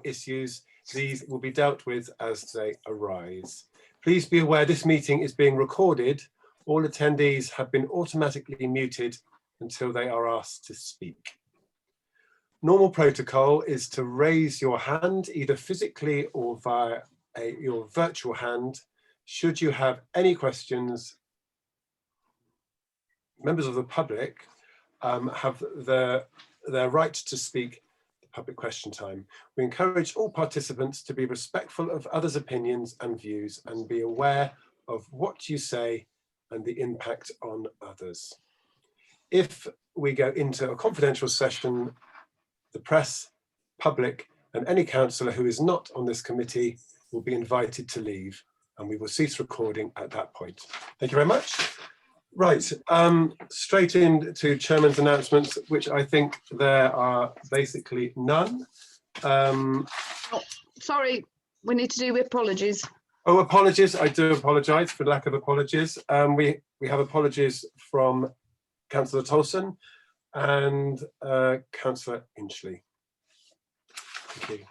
issues. These will be dealt with as they arise. Please be aware this meeting is being recorded. All attendees have been automatically muted until they are asked to speak. Normal protocol is to raise your hand either physically or via your virtual hand. Should you have any questions, members of the public have their right to speak at public question time. We encourage all participants to be respectful of others' opinions and views and be aware of what you say and the impact on others. If we go into a confidential session, the press, public, and any councillor who is not on this committee will be invited to leave, and we will cease recording at that point. Thank you very much. Right, straight into Chairman's announcements, which I think there are basically none. Oh, sorry, we need to do apologies. Oh, apologies. I do apologise for lack of apologies. We have apologies from Councillor Tolson and Councillor Inchley. Thank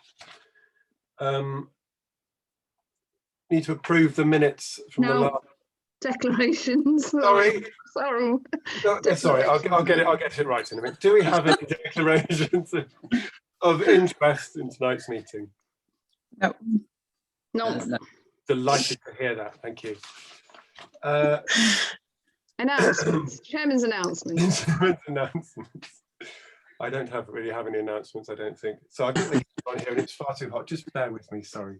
you. Need to approve the minutes from the last declarations. Sorry. Sorry. No, sorry, I'll get it right in a minute. Do we have any declarations of interest in tonight's meeting? No. No. Delighted to hear that. Thank you. Announcements. Chairman's announcements. I don't really have any announcements, I don't think. So I've got the heat on here and it's far too hot. Just bear with me, sorry.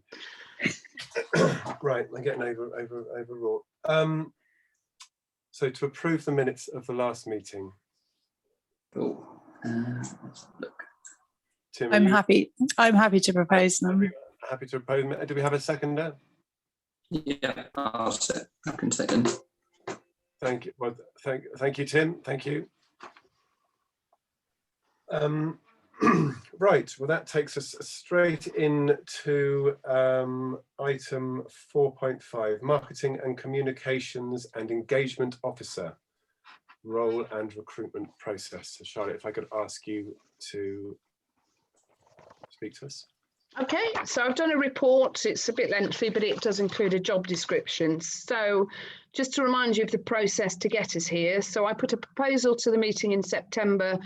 Right, I'm getting overwrought. So to approve the minutes of the last meeting. Oh, let's look. Tim, I'm happy to propose them. Happy to propose. Do we have a seconder? Yeah, I can second. Thank you. Well, thank you, Tim. Thank you. Right. Well, that takes us straight into item 4.5: Marketing and Communications and Engagement Officer Role and Recruitment Process. So, Charlotte, if I could ask you to speak to us. Okay, so I've done a report. It's a bit lengthy, but it does include a job description. So just to remind you of the process to get us here. So I put a proposal to the meeting in September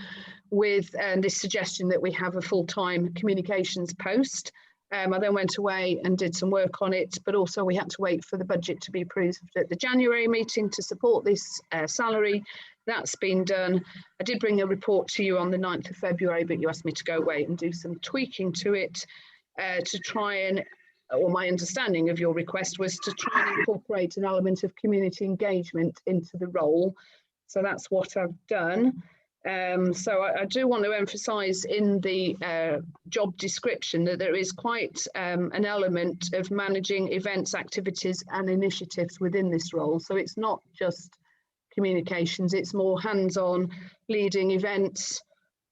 with this suggestion that we have a full-time communications post. I then went away and did some work on it, but also we had to wait for the budget to be approved at the January meeting to support this salary. That's been done. I did bring a report to you on the 9th of February, but you asked me to go away and do some tweaking to it to try and, or my understanding of your request was to try and incorporate an element of community engagement into the role. So that's what I've done. So I do want to emphasise in the job description that there is quite an element of managing events, activities and initiatives within this role. So it's not just communications, it's more hands-on leading events.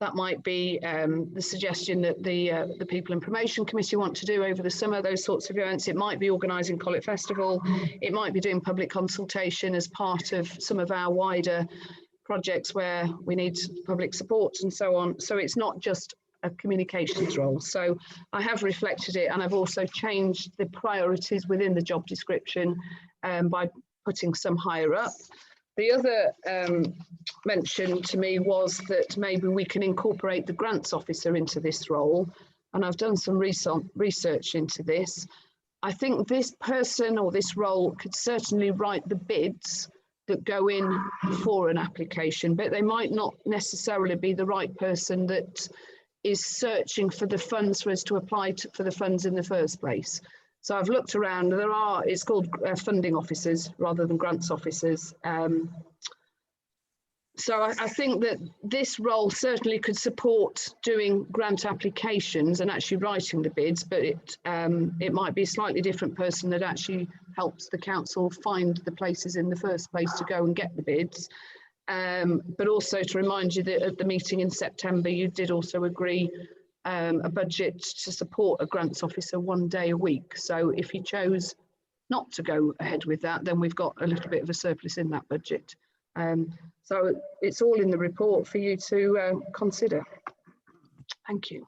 That might be the suggestion that the People and Promotion Committee want to do over the summer, those sorts of events. It might be organising Collet Festival. It might be doing public consultation as part of some of our wider projects where we need public support and so on. So it's not just a communications role. So I have reflected it, and I've also changed the priorities within the job description by putting some higher up. The other mention to me was that maybe we can incorporate the grants officer into this role, and I've done some research into this. I think this person or this role could certainly write the bids that go in for an application, but they might not necessarily be the right person that is searching for the funds for us to apply for the funds in the first place. So I've looked around, it's called funding officers rather than grants officers. So I think that this role certainly could support doing grant applications and actually writing the bids, but it might be a slightly different person that actually helps the council find the places in the first place to go and get the bids. But also to remind you that at the meeting in September, you did also agree a budget to support a grants officer 1 day a week. So if you chose not to go ahead with that, then we've got a little bit of a surplus in that budget. So it's all in the report for you to consider. Thank you.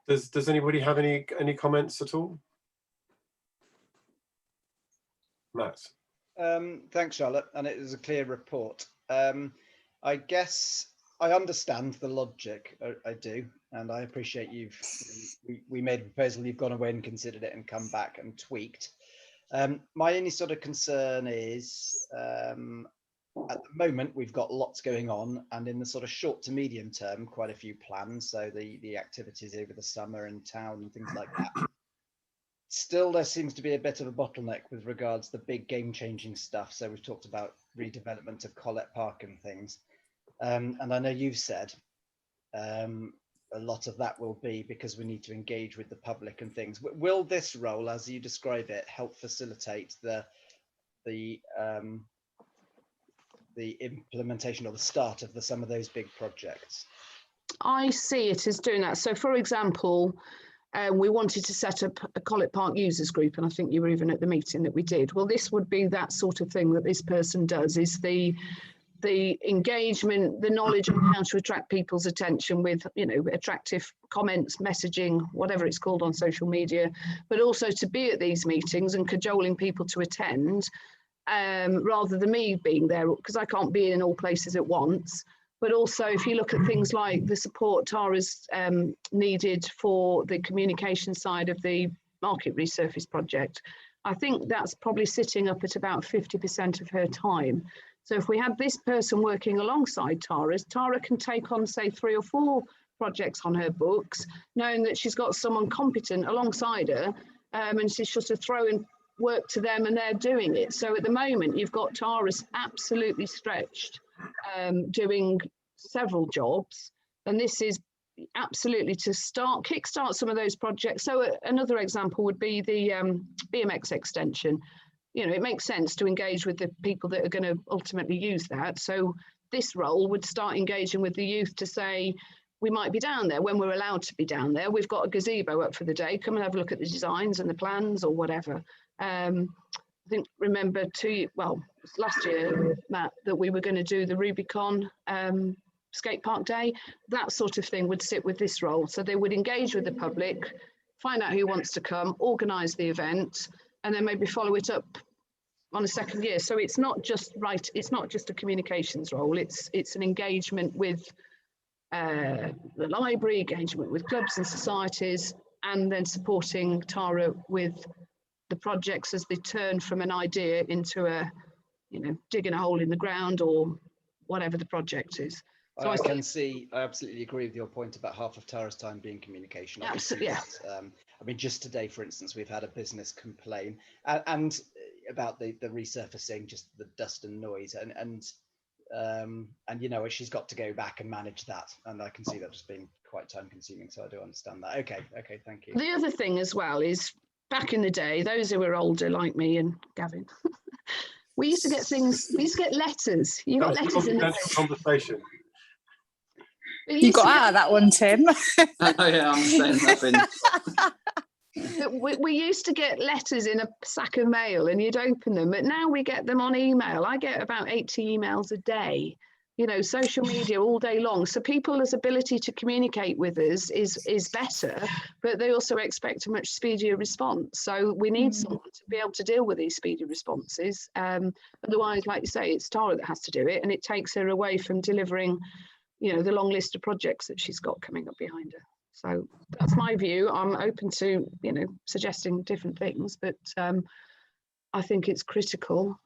Does anybody have any comments at all? Matt. Thanks, Charlotte, and it was a clear report. I guess I understand the logic. I do, and I appreciate we made a proposal, you've gone away and considered it and come back and tweaked. My only sort of concern is at the moment we've got lots going on, and in the sort of short to medium term, quite a few plans. So the activities over the summer in town and things like that. Still, there seems to be a bit of a bottleneck with regards to the big game-changing stuff. So we've talked about redevelopment of Collett Park and things. And I know you've said a lot of that will be because we need to engage with the public and things. Will this role, as you describe it, help facilitate the implementation or the start of some of those big projects? I see it as doing that. So, for example, we wanted to set up a Collett Park users group, and I think you were even at the meeting that we did. Well, this would be that sort of thing that this person does, is the engagement, the knowledge on how to attract people's attention with, you know, attractive comments, messaging, whatever it's called on social media, but also to be at these meetings and cajoling people to attend, rather than me being there, because I can't be in all places at once. But also, if you look at things like the support Tara's needed for the communication side of the market resurface project, I think that's probably sitting up at about 50% of her time. So if we have this person working alongside Tara can take on, say, 3 or 4 projects on her books, knowing that she's got someone competent alongside her, and she's just to throw in work to them and they're doing it. So at the moment, you've got Tara's absolutely stretched, doing several jobs, and this is absolutely to kickstart some of those projects. So another example would be the BMX extension. You know, it makes sense to engage with the people that are going to ultimately use that. So this role would start engaging with the youth to say, we might be down there when we're allowed to be down there. We've got a gazebo up for the day. Come and have a look at the designs and the plans or whatever. I think, remember last year, Matt, that we were going to do the Rubicon skate park day. That sort of thing would sit with this role. So they would engage with the public, find out who wants to come, organise the event, and then maybe follow it up on a second year. So it's not just a communications role. It's an engagement with the library, engagement with clubs and societies, and then supporting Tara with the projects as they turn from an idea into a, you know, digging a hole in the ground or whatever the project is. So I absolutely agree with your point about half of Tara's time being communication. Absolutely, yeah. I mean, just today, for instance, we've had a business complain and about the resurfacing, just the dust and noise, and you know, she's got to go back and manage that, and I can see that just being quite time consuming. So I do understand that. Okay, thank you. The other thing as well is, back in the day, those who were older like me and Gavin, we used to get letters. You got letters in the conversation. You got out of that one, Tim. Oh yeah, I'm saying nothing. We used to get letters in a sack of mail and you'd open them, but now we get them on email. I get about 80 emails a day, you know, social media all day long. So people's ability to communicate with us is better, but they also expect a much speedier response. So we need someone to be able to deal with these speedy responses. Otherwise, like you say, it's Tara that has to do it, and it takes her away from delivering, you know, the long list of projects that she's got coming up behind her. So that's my view. I'm open to, you know, suggesting different things, but I think it's critical.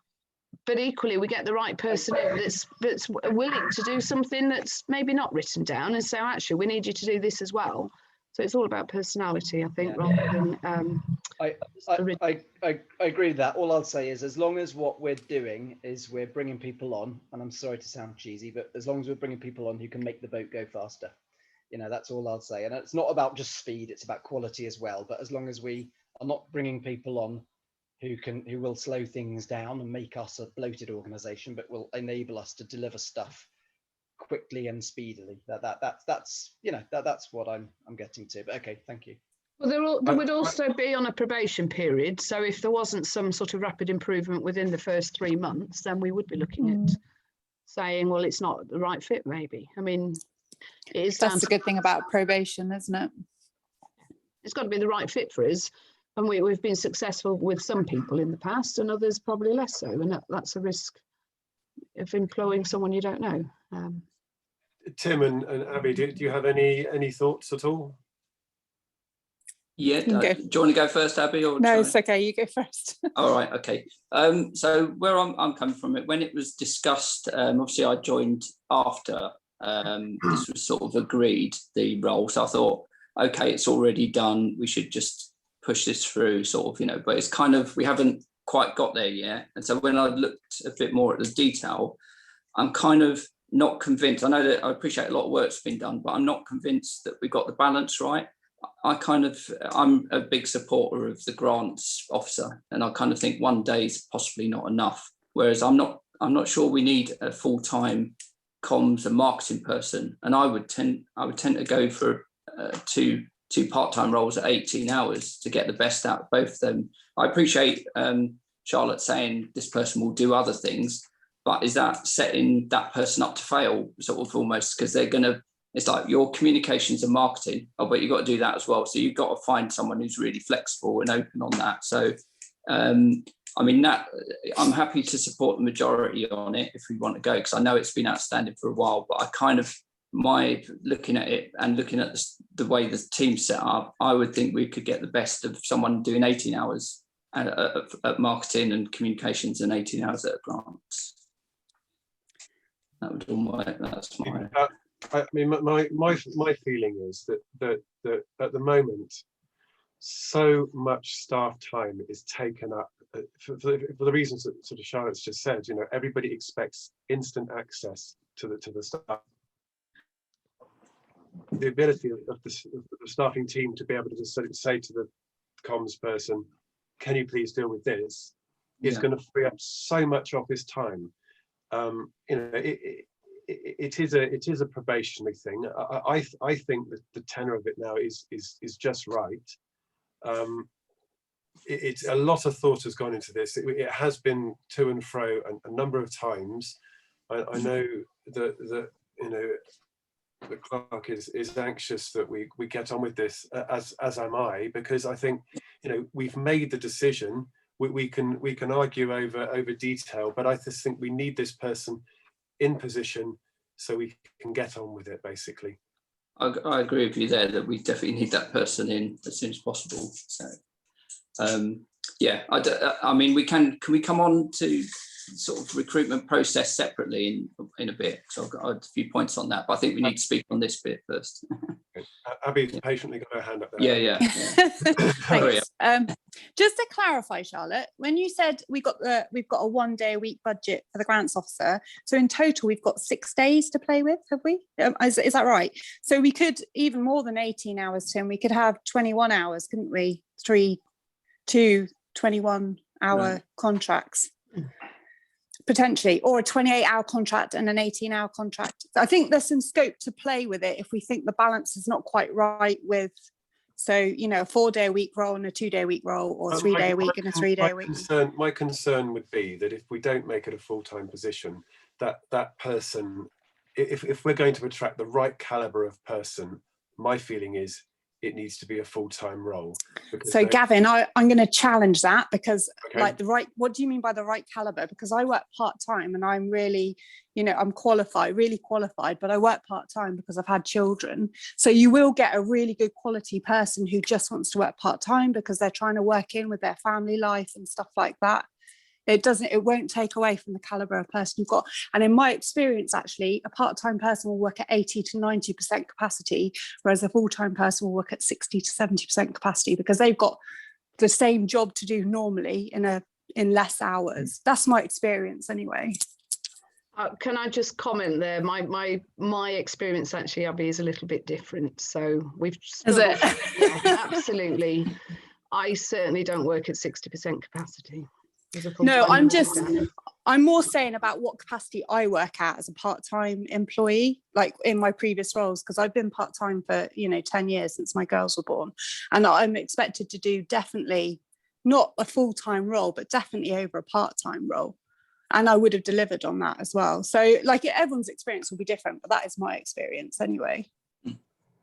But equally, we get the right person in that's willing to do something that's maybe not written down and say, actually, we need you to do this as well. So it's all about personality, I think, rather than. I agree with that. All I'll say is, as long as what we're doing is we're bringing people on, and I'm sorry to sound cheesy, but as long as we're bringing people on who can make the boat go faster, you know, that's all I'll say. And it's not about just speed; it's about quality as well. But as long as we are not bringing people on who will slow things down and make us a bloated organisation, but will enable us to deliver stuff quickly and speedily. That's you know, that's what I'm getting to. But okay, thank you. Well, there would also be on a probation period. So if there wasn't some sort of rapid improvement within the first 3 months, then we would be looking at saying, well, it's not the right fit, maybe. I mean, it is. That's the good thing about probation, isn't it? It's got to be the right fit for us. And we've been successful with some people in the past and others probably less so. And that's a risk of employing someone you don't know. Tim and Abby, do you have any thoughts at all? Yeah, do you want to go first, Abby? Or no, it's okay. You go first. All right, okay. So where I'm coming from, when it was discussed, obviously I joined after this was sort of agreed, the role. So I thought, okay, it's already done. We should just push this through, sort of, but it's kind of, we haven't quite got there yet. And so when I looked a bit more at the detail, I'm kind of not convinced. I know that I appreciate a lot of work's been done, but I'm not convinced that we got the balance right. I'm a big supporter of the grants officer, and I kind of think one day is possibly not enough. Whereas I'm not sure we need a full-time comms and marketing person. And I would tend to go for two part-time roles at 18 hours to get the best out of both of them. I appreciate Charlotte saying this person will do other things, but is that setting that person up to fail, sort of, almost, because they're going to, it's like your communications and marketing, but you've got to do that as well. So you've got to find someone who's really flexible and open on that. So, I mean, that I'm happy to support the majority on it if we want to go, because I know it's been outstanding for a while, but I kind of, looking at it and looking at the way the team's set up, I would think we could get the best of someone doing 18 hours at marketing and communications and 18 hours at grants. That's my. I mean, my feeling is that at the moment, so much staff time is taken up for the reasons that sort of Charlotte's just said. Everybody expects instant access to the staff. The ability of the staffing team to be able to just sort of say to the comms person, "Can you please deal with this?" is going to free up so much of his time. It is a probationary thing. I think that the tenor of it now is just right. It's a lot of thought has gone into this. It has been to and fro a number of times. I know that the clerk is anxious that we get on with this, as am I, because I think we've made the decision. We can argue over detail, but I just think we need this person in position so we can get on with it, basically. I agree with you there that we definitely need that person in as soon as possible. So I mean, can we come on to sort of recruitment process separately in a bit? So I've got a few points on that, but I think we need to speak on this bit first. Abby's patiently got her hand up there. Yeah. Thanks. Just to clarify, Charlotte, when you said we've got a 1 day a week budget for the grants officer, so in total we've got 6 days to play with, have we? Is that right? So we could, even more than 18 hours, Tim, we could have 21 hours, couldn't we? 2 21-hour contracts. Potentially, or a 28-hour contract and an 18-hour contract. I think there's some scope to play with it if we think the balance is not quite right with, so, a 4-day-a-week role and a 2-day-a-week role, or a 3-day-a-week and a 3-day-a-week. My concern would be that if we don't make it a full-time position, that person, if we're going to attract the right caliber of person, my feeling is it needs to be a full-time role. So Gavin, I'm going to challenge that, because what do you mean by the right caliber? Because I work part-time and I'm really, I'm really qualified, but I work part-time because I've had children. So you will get a really good quality person who just wants to work part-time because they're trying to work in with their family life and stuff like that. It won't take away from the caliber of person you've got. And in my experience, actually, a part-time person will work at 80 to 90% capacity, whereas a full-time person will work at 60 to 70% capacity, because they've got the same job to do normally in less hours. That's my experience anyway. Can I just comment there? My experience, actually, Abby, is a little bit different. So we've struggled. Is it? Yeah, absolutely. I certainly don't work at 60% capacity. No, I'm more saying about what capacity I work at as a part-time employee, like in my previous roles, because I've been part-time for 10 years since my girls were born, and I'm expected to do definitely not a full-time role, but definitely over a part-time role, and I would have delivered on that as well. So everyone's experience will be different, but that is my experience anyway.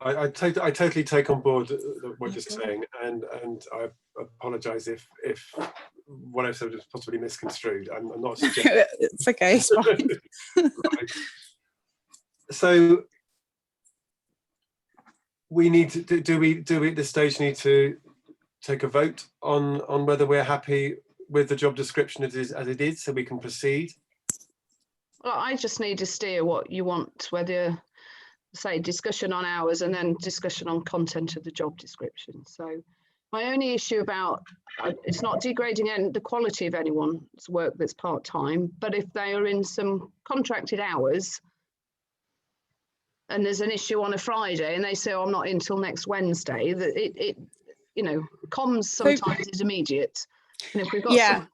I totally take on board what you're saying, and I apologise if what I've said is possibly misconstrued. I'm not suggesting. It's okay, it's fine. Right. So we need to do we at this stage need to take a vote on whether we're happy with the job description as it is, so we can proceed? Well, I just need to steer what you want, whether say discussion on hours and then discussion on content of the job description. So my only issue about it's not degrading the quality of anyone's work that's part-time, but if they are in some contracted hours and there's an issue on a Friday and they say, oh, I'm not in till next Wednesday, that it you know, comms sometimes is immediate. And if we've got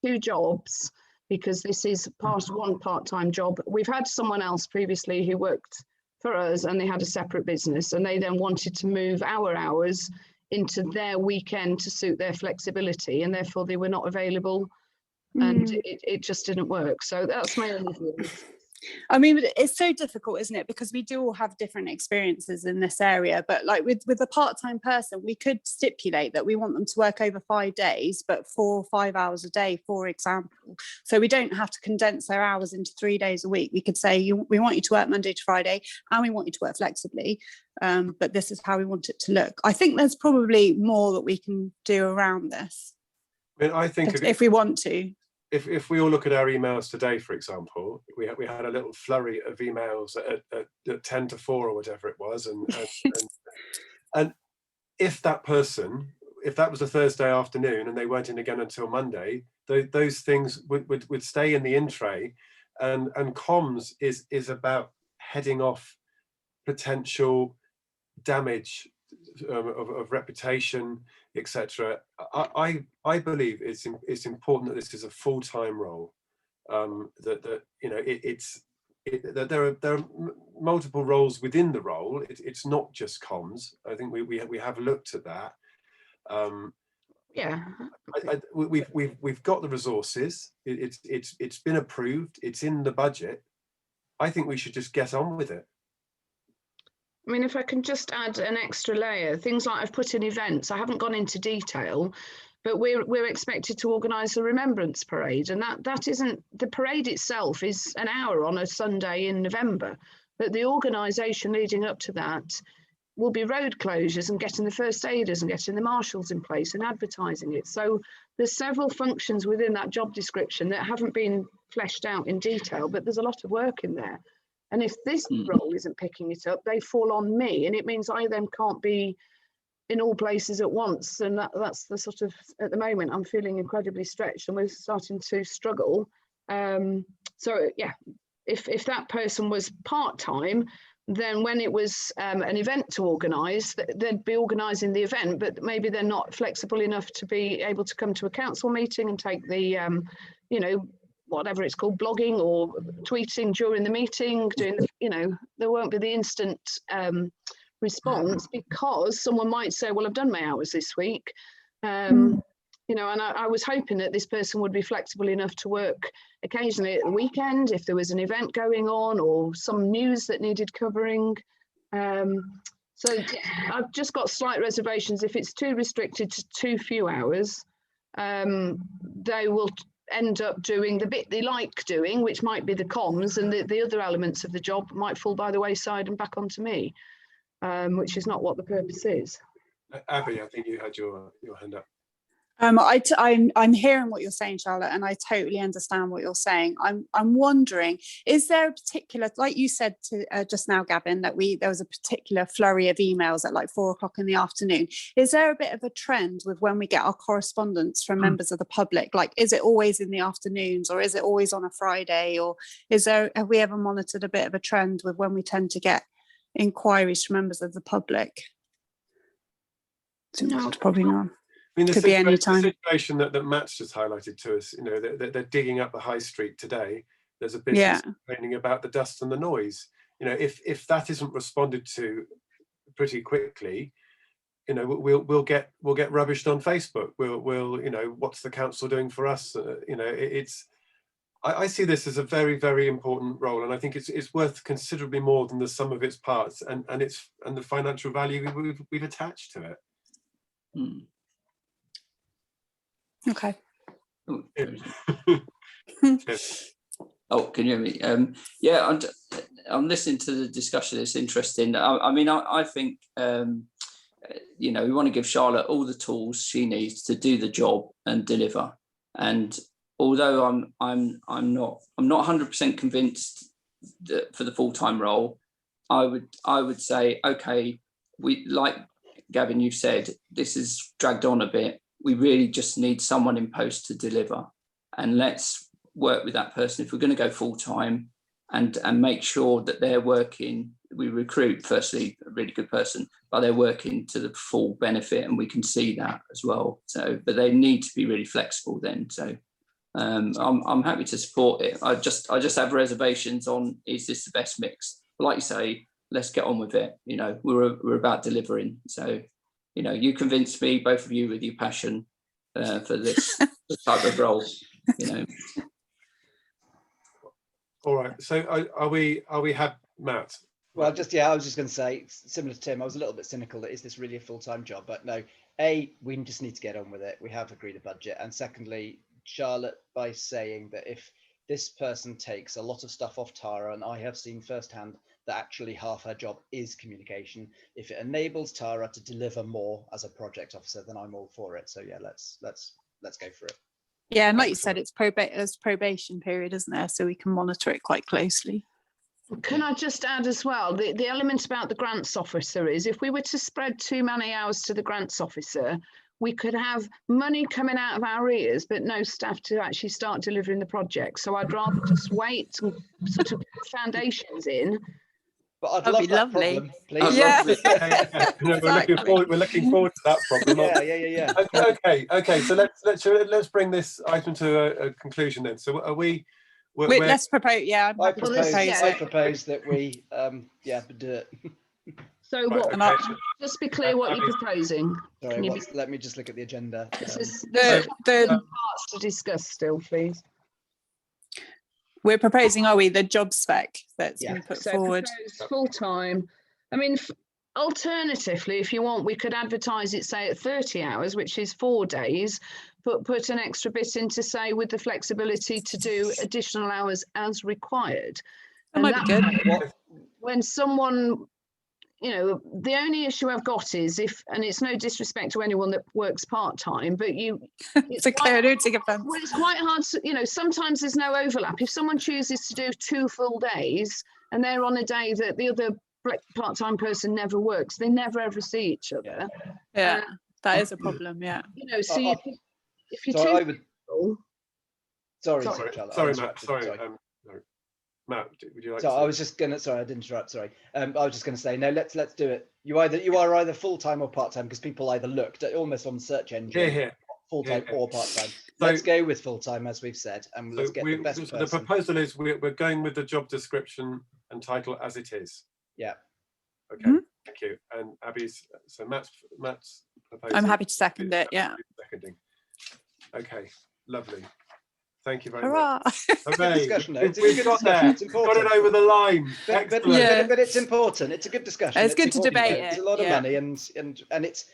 two jobs, because this is one part-time job, we've had someone else previously who worked for us and they had a separate business and they then wanted to move our hours into their weekend to suit their flexibility, and therefore they were not available and it just didn't work. So that's my only view. I mean, it's so difficult, isn't it? Because we do all have different experiences in this area. But like with a part-time person, we could stipulate that we want them to work over 5 days, but 4 or 5 hours a day, for example. So we don't have to condense their hours into 3 days a week. We could say, we want you to work Monday to Friday, and we want you to work flexibly. But this is how we want it to look. I think there's probably more that we can do around this. I mean, I think if we want to. If we all look at our emails today, for example, we had a little flurry of emails at 10 to 4 or whatever it was, and if that was a Thursday afternoon and they weren't in again until Monday, those things would stay in the in tray, and comms is about heading off potential damage of reputation, etc. I believe it's important that this is a full-time role. That you know that there are multiple roles within the role. It's not just comms. I think we have looked at that. We've got the resources. It's been approved. It's in the budget. I think we should just get on with it. I mean, if I can just add an extra layer, things like I've put in events, I haven't gone into detail, but we're expected to organise a remembrance parade, and that isn't, the parade itself is an hour on a Sunday in November, but the organisation leading up to that will be road closures and getting the first aiders and getting the marshals in place and advertising it. So there's several functions within that job description that haven't been fleshed out in detail, but there's a lot of work in there. And if this role isn't picking it up, they fall on me. And it means I then can't be in all places at once. And that's the sort of, at the moment, I'm feeling incredibly stretched and we're starting to struggle. So yeah, if that person was part-time, then when it was an event to organise, they'd be organising the event, but maybe they're not flexible enough to be able to come to a council meeting and take the, you know, whatever it's called, blogging or tweeting during the meeting, doing the, you know, there won't be the instant response because someone might say, well, I've done my hours this week. You know, and I was hoping that this person would be flexible enough to work occasionally at the weekend if there was an event going on or some news that needed covering. So I've just got slight reservations. If it's too restricted to too few hours, they will end up doing the bit they like doing, which might be the comms, and the other elements of the job might fall by the wayside and back onto me, which is not what the purpose is. Abby, I think you had your hand up. I'm hearing what you're saying, Charlotte, and I totally understand what you're saying. I'm wondering, is there a particular, like you said to just now, Gavin, that there was a particular flurry of emails at like 4 o'clock in the afternoon. Is there a bit of a trend with when we get our correspondence from members of the public? Like, is it always in the afternoons, or is it always on a Friday, or have we ever monitored a bit of a trend with when we tend to get inquiries from members of the public? No, probably not. I mean, the situation that Matt's just highlighted to us, you know, they're digging up the high street today. There's a business complaining about the dust and the noise. You know, if that isn't responded to pretty quickly, you know, we'll get rubbished on Facebook. We'll you know, what's the council doing for us? You know, it's I see this as a very, very important role, and I think it's worth considerably more than the sum of its parts, and the financial value we've attached to it. Okay. Oh, can you hear me? Yeah, I'm listening to the discussion. It's interesting. I mean, I think we want to give Charlotte all the tools she needs to do the job and deliver. And although I'm not 100% convinced that for the full-time role, I would say, okay, we, like Gavin, you said, this is dragged on a bit. We really just need someone in post to deliver, and let's work with that person if we're going to go full-time, and make sure that they're working. We recruit firstly a really good person, but they're working to the full benefit, and we can see that as well. So, but they need to be really flexible then. So I'm happy to support it. I just have reservations on, is this the best mix? Like you say, let's get on with it. We're about delivering. So, you convinced me, both of you, with your passion for this type of role. All right. So are we happy, Matt? Well, I was just going to say, similar to Tim, I was a little bit cynical that is this really a full-time job? But no, we just need to get on with it. We have agreed a budget. And secondly, Charlotte, by saying that if this person takes a lot of stuff off Tara, and I have seen firsthand that actually half her job is communication, if it enables Tara to deliver more as a project officer, then I'm all for it. So yeah, let's go for it. Yeah, and like you said, it's probation period, isn't there? So we can monitor it quite closely. Can I just add as well, the element about the grants officer is, if we were to spread too many hours to the grants officer, we could have money coming out of our ears, but no staff to actually start delivering the project. So I'd rather just wait and sort of put foundations in. But I'd That'd love be that lovely. problem, please. Yeah. We're looking forward to that problem. Yeah. Okay. So let's bring this item to a conclusion then. So are we? Let's propose. Yeah, I propose that we do it. So right, what? okay. Just be clear what you're proposing. Sorry, let me just look at the agenda. There's the parts to discuss still, please. We're proposing, are we, the job spec that's been put forward? Full time. I mean, alternatively, if you want, we could advertise it, say, at 30 hours, which is 4 days, but put an extra bit in to say with the flexibility to do additional hours as required. That might be good. When someone, the only issue I've got is and it's no disrespect to anyone that works part-time, but it's quite hard to, sometimes there's no overlap. If someone chooses to do 2 full days and they're on a day that the other part-time person never works, they never ever see each other. Yeah, that is a problem. Yeah. So if you Sorry, Matt. Sorry. Matt, would you like? So I was just gonna. Sorry, I didn't interrupt. Sorry. I was just gonna say no. Let's do it. You are either full time or part time, because people either looked at almost on the search engine full time or part time. Let's go with full time, as we've said, and let's get the best person. The proposal is we're going with the job description and title as it is. Yeah. Okay. Thank you. And Abby's. So Matt's proposal. I'm happy to second it. Yeah. Seconding. Okay. Lovely. Thank you very Hurrah. much. Hooray. Discussion. We've got there. It's got it over the line. But it's important. It's a good discussion. It's good to debate it. There's a lot of money, and it's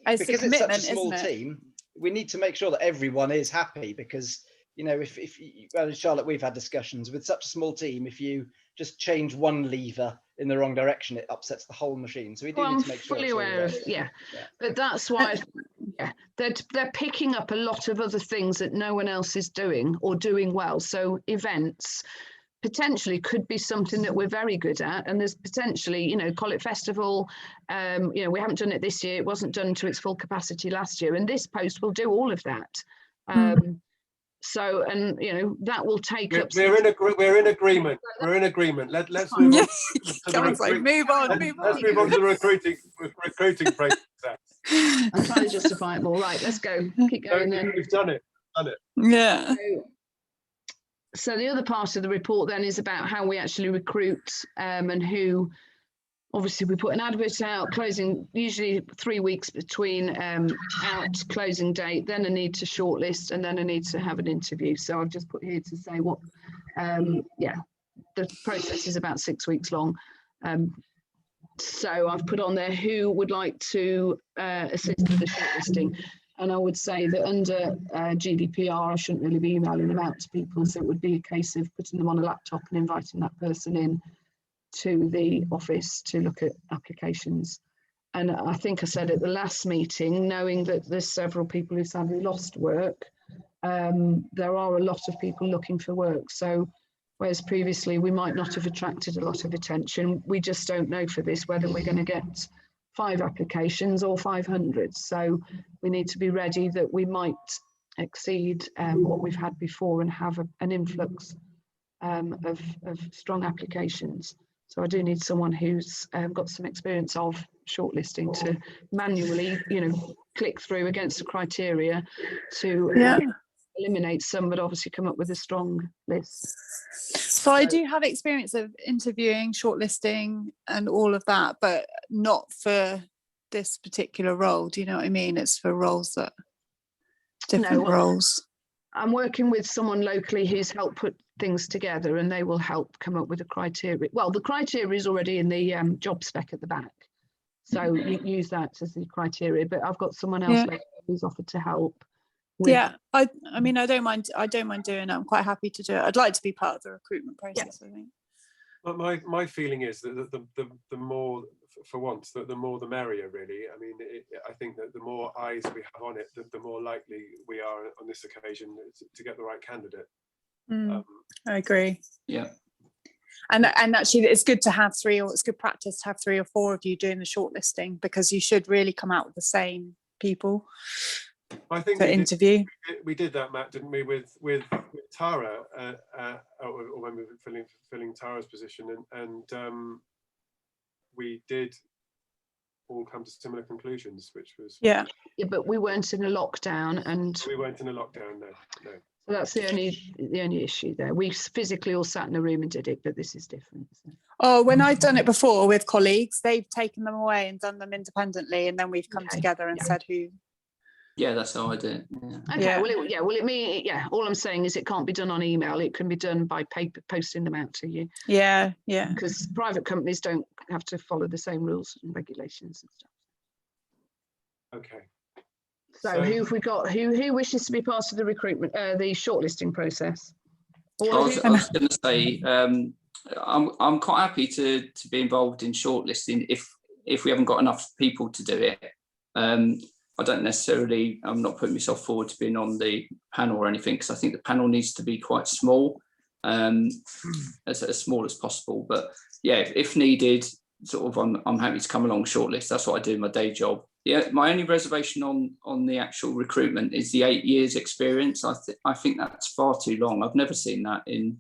because it's such a small team. We need to make sure that everyone is happy, because if Charlotte, we've had discussions with such a small team. If you just change one lever in the wrong direction, it upsets the whole machine. So we do need to make sure. I'm fully aware of, but that's why they're picking up a lot of other things that no one else is doing or doing well. So events potentially could be something that we're very good at, and there's potentially, call it festival. We haven't done it this year. It wasn't done to its full capacity last year, and this post will do all of that. So, and that will take up. We're in agreement. We're in agreement. Let's move on. Move on. Let's move on to the recruiting process. I'm trying to justify it more. Right, let's go. Keep going then. We've done it. Yeah. So the other part of the report then is about how we actually recruit and who obviously we put an advert out, closing usually 3 weeks between out closing date, then a need to shortlist, and then a need to have an interview. So I've just put here to say what, the process is about 6 weeks long. So I've put on there who would like to assist with the shortlisting. And I would say that under GDPR, I shouldn't really be emailing them out to people. So it would be a case of putting them on a laptop and inviting that person in to the office to look at applications. And I think I said at the last meeting, knowing that there's several people who sadly lost work, there are a lot of people looking for work. So whereas previously we might not have attracted a lot of attention, we just don't know for this whether we're going to get 5 applications or 500. So we need to be ready that we might exceed what we've had before and have an influx of strong applications. So I do need someone who's got some experience of shortlisting to manually, click through against the criteria to eliminate some, but obviously come up with a strong list. So I do have experience of interviewing, shortlisting and all of that, but not for this particular role. Do you know what I mean? It's for roles that, different roles. I'm working with someone locally who's helped put things together, and they will help come up with the criteria. Well, the criteria is already in the job spec at the back. So you use that as the criteria, but I've got someone else who's offered to help. I mean, I don't mind doing it. I'm quite happy to do it. I'd like to be part of the recruitment process, I think. Well, my feeling is that the more, for once, the more the merrier, really. I mean, I think that the more eyes we have on it, the more likely we are on this occasion to get the right candidate. I agree. Yeah. And actually, it's good to have it's good practice to have 3 or 4 of you doing the shortlisting, because you should really come out with the same people. I think to interview. We did that, Matt, didn't we, with Tara, or when we were filling Tara's position, and we did all come to similar conclusions, which was but we weren't in a lockdown, and we weren't in a lockdown. No. So that's the only issue there. We physically all sat in a room and did it, but this is different. So. Oh, when I've done it before with colleagues, they've taken them away and done them independently, and then we've come together and said who. Yeah, that's how I do it. Okay. Well, all I'm saying is it can't be done on email. It can be done by paper, posting them out to you. Yeah. Because private companies don't have to follow the same rules and regulations and stuff. Okay. So who have we got? Who wishes to be part of the recruitment, the shortlisting process? I was going to say, I'm quite happy to be involved in shortlisting if we haven't got enough people to do it. I don't necessarily, I'm not putting myself forward to being on the panel or anything, because I think the panel needs to be quite small, as small as possible. But yeah, if needed, sort of, I'm happy to come along shortlist. That's what I do in my day job. Yeah, my only reservation on the actual recruitment is the 8 years experience. I think that's far too long. I've never seen that in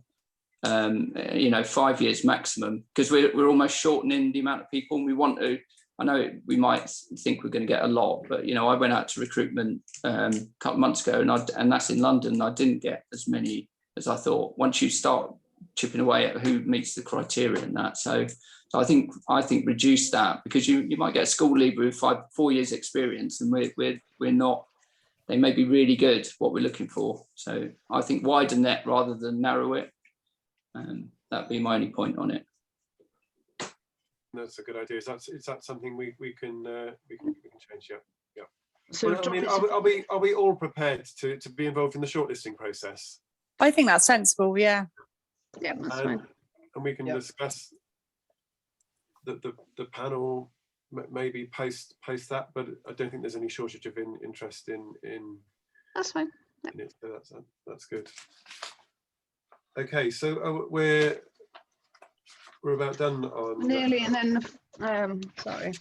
5 years maximum, because we're almost shortening the amount of people, and we want to. I know we might think we're going to get a lot, but I went out to recruitment a couple of months ago, and that's in London. I didn't get as many as I thought. Once you start chipping away at who meets the criteria and that, so I think reduce that, because you might get a school leaver with 4 years experience, and we're not. They may be really good what we're looking for. So I think widen that rather than narrow it. That'd be my only point on it. That's a good idea. Is that something we can change? Yeah. So are we all prepared to be involved in the shortlisting process? I think that's sensible. Yeah. Yeah, that's fine. And we can discuss the panel maybe post that, but I don't think there's any shortage of interest in. That's fine. In it, so that's good. Okay, so we're about done on nearly, and then sorry.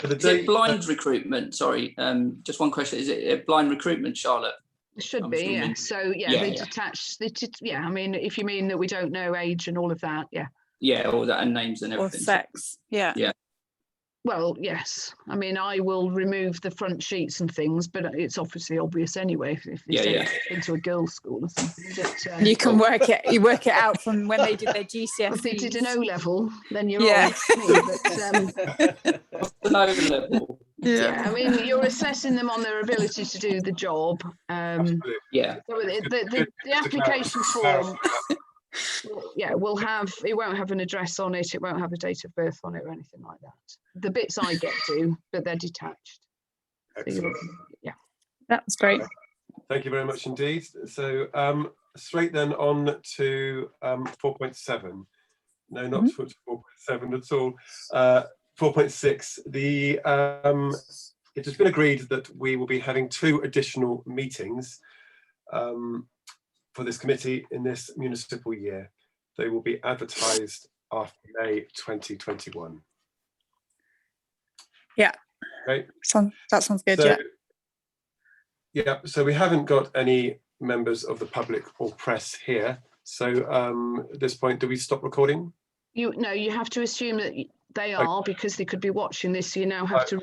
Is it blind recruitment? Sorry, just one question. Is it a blind recruitment, Charlotte? It should be, yeah. So they detach. I mean, if you mean that we don't know age and all of that, yeah. Yeah, all that, and names and everything. Or sex, yeah. Well, yes. I mean, I will remove the front sheets and things, but it's obviously obvious anyway if it's into a girls' school or something. But, you can work it out from when they did their GCSEs. If they did an O level, then you're Yeah. all right. What's an O level? Yeah, I mean, you're assessing them on their ability to do the job. Yeah. So the application form, it won't have an address on it. It won't have a date of birth on it or anything like that. The bits I get to, but they're detached. Excellent. So that was great. Thank you very much indeed. So straight then on to 4.7. No, not 4.7 at all. 4.6. It has been agreed that we will be having 2 additional meetings for this committee in this municipal year. They will be advertised after May 2021. Yeah. Right. That sounds good. So, yeah. So we haven't got any members of the public or press here. So at this point, do we stop recording? you have to assume that they are, because they could be watching this. So you now have to.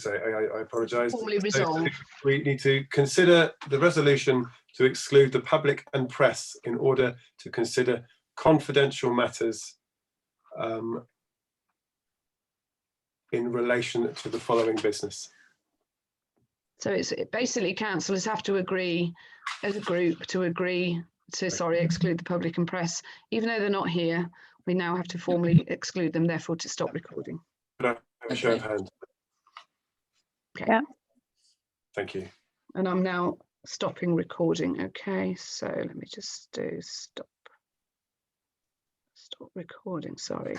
I apologise. Formally resolve. So we need to consider the resolution to exclude the public and press in order to consider confidential matters in relation to the following business. So it's basically councillors have to agree as a group to exclude the public and press, even though they're not here. We now have to formally exclude them, therefore to stop recording. A show of hands. Okay. Yeah. Thank you. And I'm now stopping recording. Okay, so let me just do stop recording. Sorry.